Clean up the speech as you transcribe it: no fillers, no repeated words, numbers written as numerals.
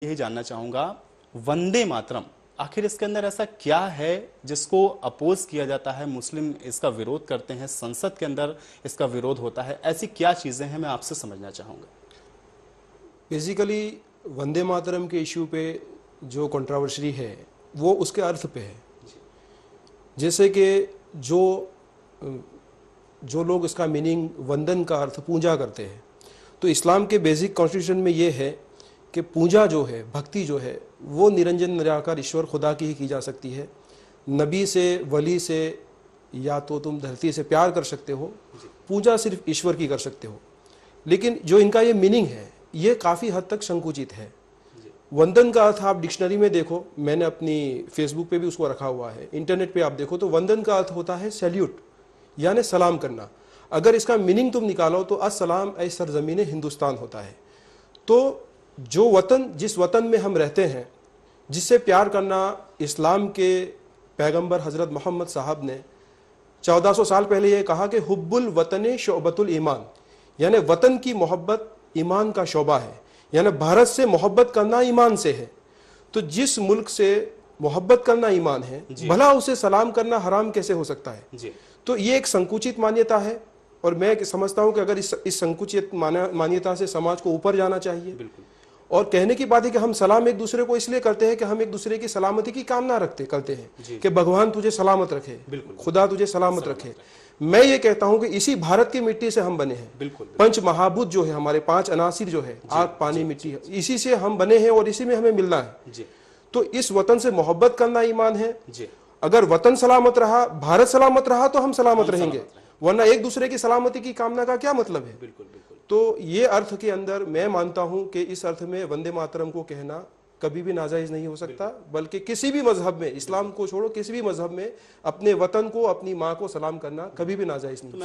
यही जानना चाहूंगा, वंदे मातरम आखिर इसके अंदर ऐसा क्या है जिसको अपोज किया जाता है, मुस्लिम इसका विरोध करते हैं, संसद के अंदर इसका विरोध होता है, ऐसी क्या चीजें हैं, मैं आपसे समझना चाहूंगा। बेसिकली वंदे मातरम के इशू पे जो कंट्रोवर्सी है वो उसके अर्थ पे है। जैसे कि जो लोग इसका मीनिंग वंदन का अर्थ पूजा करते हैं, तो इस्लाम के बेसिक कॉन्स्टिट्यूशन में ये है कि पूजा जो है, भक्ति जो है, वो निरंजन निराकार ईश्वर खुदा की ही की जा सकती है। नबी से, वली से, या तो तुम धरती से प्यार कर सकते हो, पूजा सिर्फ ईश्वर की कर सकते हो। लेकिन जो इनका ये मीनिंग है ये काफ़ी हद तक संकुचित है। वंदन का अर्थ आप डिक्शनरी में देखो, मैंने अपनी फेसबुक पे भी उसको रखा हुआ है, इंटरनेट पे आप देखो तो वंदन का अर्थ होता है सैल्यूट, यानी सलाम करना। अगर इसका मीनिंग तुम निकालो तो अस्सलाम ऐ सरजमीन हिंदुस्तान होता है। तो जो वतन, जिस वतन में हम रहते हैं, जिससे प्यार करना इस्लाम के पैगंबर हज़रत मोहम्मद साहब ने 1400 साल पहले ये कहा कि हुब्बुल वतन शोबतुल ईमान, यानी वतन की मोहब्बत ईमान का शोबा है, यानी भारत से मोहब्बत करना ईमान से है। तो जिस मुल्क से मोहब्बत करना ईमान है, भला उसे सलाम करना हराम कैसे हो सकता है? तो ये एक संकुचित मान्यता है, और मैं समझता हूं कि अगर इस संकुचित मान्यता से समाज को ऊपर जाना चाहिए। और कहने की बात है कि हम सलाम एक दूसरे को इसलिए करते हैं कि हम एक दूसरे की सलामती की कामना करते हैं कि भगवान तुझे सलामत रखे, खुदा तुझे सलामत रखे। मैं ये कहता हूं कि इसी भारत की मिट्टी से हम बने हैं। पंच महाभूत जो है, हमारे 5 अनासिर जो है, आग, पानी, मिट्टी है, इसी से हम बने हैं और इसी में हमें मिलना है। तो इस वतन से मोहब्बत करना ईमान है। अगर वतन सलामत रहा, भारत सलामत रहा, तो हम सलामत रहेंगे, वरना एक दूसरे की सलामती की कामना का क्या मतलब है? तो ये अर्थ के अंदर मैं मानता हूं कि इस अर्थ में वंदे मातरम को कहना कभी भी नाजायज नहीं हो सकता, बल्कि किसी भी मजहब में, इस्लाम को छोड़ो, किसी भी मजहब में अपने वतन को, अपनी माँ को सलाम करना कभी भी नाजायज नहीं।